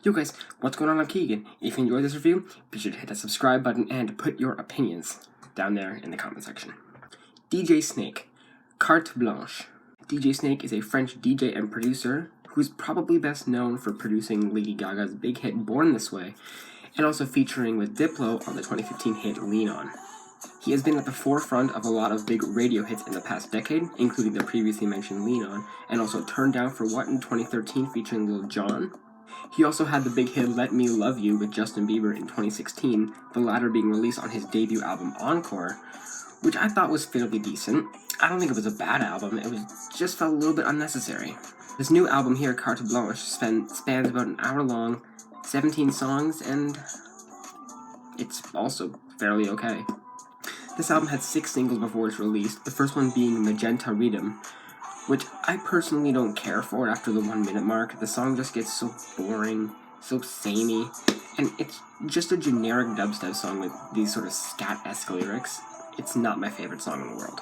Yo guys, what's going on? I'm Keegan. If you enjoyed this review, be sure to hit that subscribe button and put your opinions down there in the comment section. DJ Snake, Carte Blanche. DJ Snake is a French DJ and producer who's probably best known for producing Lady Gaga's big hit Born This Way, and also featuring with Diplo on the 2015 hit Lean On. He has been at the forefront of a lot of big radio hits in the past decade, including the previously mentioned Lean On, and also Turned Down for What in 2013 featuring Lil Jon. He also had the big hit Let Me Love You with Justin Bieber in 2016, the latter being released on his debut album Encore, which I thought was fairly decent. I don't think it was a bad album, just felt a little bit unnecessary. This new album here, Carte Blanche, spans about an hour long, 17 songs, and it's also fairly okay. This album had 6 singles before it's released, the first one being Magenta Rhythm, which I personally don't care for after the 1 minute mark. The song just gets so boring, so samey, and it's just a generic dubstep song with these sort of scat-esque lyrics. It's not my favorite song in the world.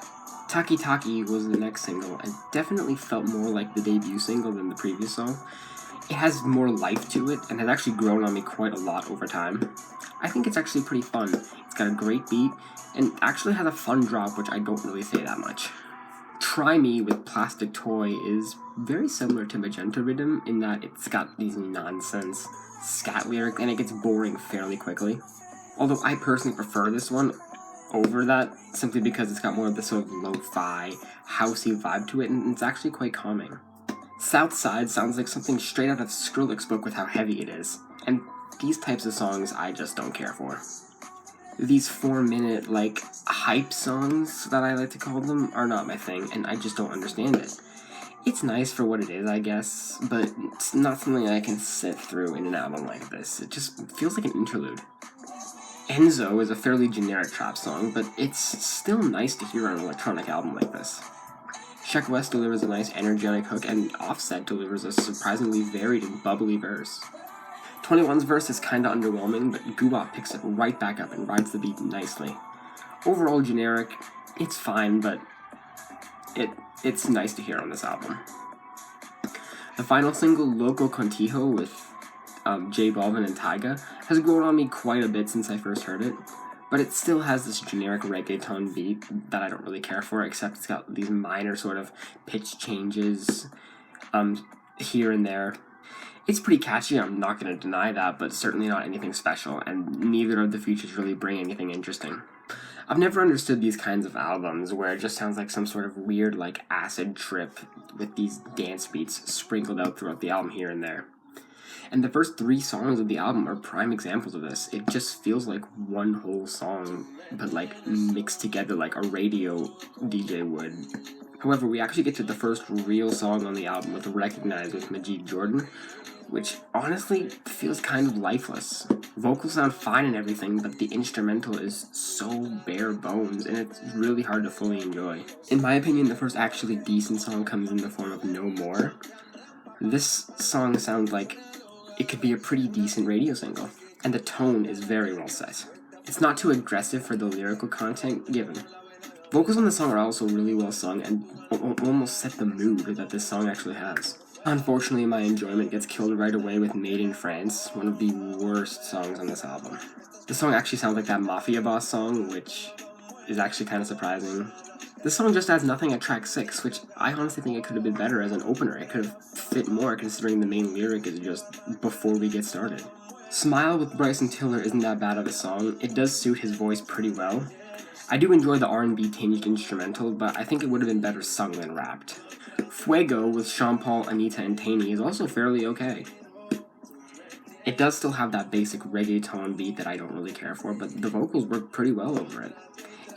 Taki was the next single, and definitely felt more like the debut single than the previous song. It has more life to it, and has actually grown on me quite a lot over time. I think it's actually pretty fun. It's got a great beat, and actually has a fun drop, which I don't really say that much. Try Me with Plastic Toy is very similar to Magenta Rhythm in that it's got these nonsense scat lyrics, and it gets boring fairly quickly. Although I personally prefer this one over that, simply because it's got more of the sort of lo-fi, housey vibe to it, and it's actually quite calming. SouthSide sounds like something straight out of Skrillex book with how heavy it is, and these types of songs I just don't care for. These 4-minute, hype songs, that I like to call them, are not my thing, and I just don't understand it. It's nice for what it is, I guess, but it's not something I can sit through in an album like this. It just feels like an interlude. Enzo is a fairly generic trap song, but it's still nice to hear on an electronic album like this. Sheck West delivers a nice energetic hook, and Offset delivers a surprisingly varied and bubbly verse. 21's verse is kinda underwhelming, but Guwap picks it right back up and rides the beat nicely. Overall generic, it's fine, but it's nice to hear on this album. The final single, Loco Contigo with J Balvin and Tyga, has grown on me quite a bit since I first heard it, but it still has this generic reggaeton beat that I don't really care for, except it's got these minor sort of pitch changes here and there. It's pretty catchy, I'm not going to deny that, but certainly not anything special, and neither of the features really bring anything interesting. I've never understood these kinds of albums where it just sounds like some sort of weird, acid trip with these dance beats sprinkled out throughout the album here and there. And the first 3 songs of the album are prime examples of this. It just feels like one whole song, but mixed together like a radio DJ would. However, we actually get to the first real song on the album with Recognize with Majid Jordan, which honestly feels kind of lifeless. Vocals sound fine and everything, but the instrumental is so bare bones, and it's really hard to fully enjoy. In my opinion, the first actually decent song comes in the form of No More. This song sounds like it could be a pretty decent radio single, and the tone is very well set. It's not too aggressive for the lyrical content given. Vocals on the song are also really well sung and almost set the mood that this song actually has. Unfortunately, my enjoyment gets killed right away with Made in France, one of the worst songs on this album. The song actually sounds like that Mafia Boss song, which is actually kind of surprising. This song just adds nothing at track 6, which I honestly think it could have been better as an opener. It could have fit more considering the main lyric is just before we get started. Smile with Bryson Tiller isn't that bad of a song. It does suit his voice pretty well. I do enjoy the R&B tinged instrumental, but I think it would have been better sung than rapped. Fuego with Sean Paul, Anita, and Taney is also fairly okay. It does still have that basic reggaeton beat that I don't really care for, but the vocals work pretty well over it.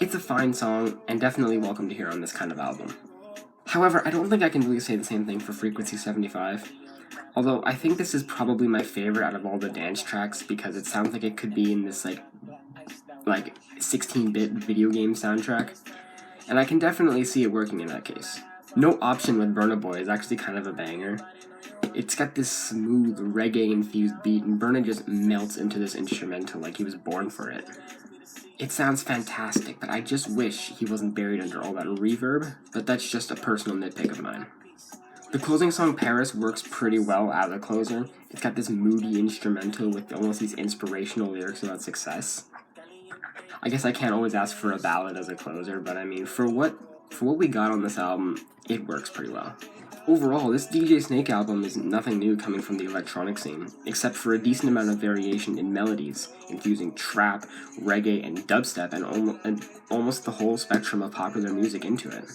It's a fine song, and definitely welcome to hear on this kind of album. However, I don't think I can really say the same thing for Frequency 75. Although, I think this is probably my favorite out of all the dance tracks, because it sounds like it could be in this, 16-bit video game soundtrack, and I can definitely see it working in that case. No Option with Burna Boy is actually kind of a banger. It's got this smooth, reggae-infused beat, and Burna just melts into this instrumental like he was born for it. It sounds fantastic, but I just wish he wasn't buried under all that reverb, but that's just a personal nitpick of mine. The closing song Paris works pretty well as a closer. It's got this moody instrumental with almost these inspirational lyrics about success. I guess I can't always ask for a ballad as a closer, but I mean, for what we got on this album, it works pretty well. Overall, this DJ Snake album is nothing new coming from the electronic scene, except for a decent amount of variation in melodies, infusing trap, reggae, and dubstep, and almost the whole spectrum of popular music into it.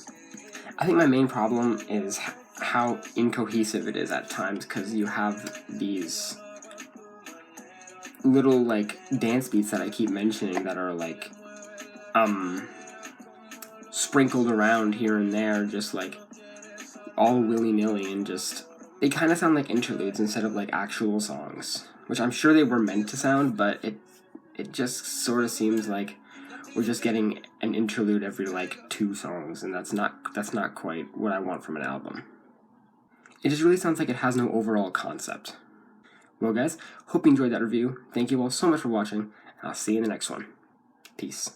I think my main problem is how incohesive it is at times, because you have these little, like, dance beats that I keep mentioning that are, like, sprinkled around here and there, just, like, all willy-nilly, and just, they kind of sound like interludes instead of, like, actual songs, which I'm sure they were meant to sound, but it just sort of seems like we're just getting an interlude every, like, 2 songs, and that's not quite what I want from an album. It just really sounds like it has no overall concept. Well, guys, hope you enjoyed that review. Thank you all so much for watching, and I'll see you in the next one. Peace.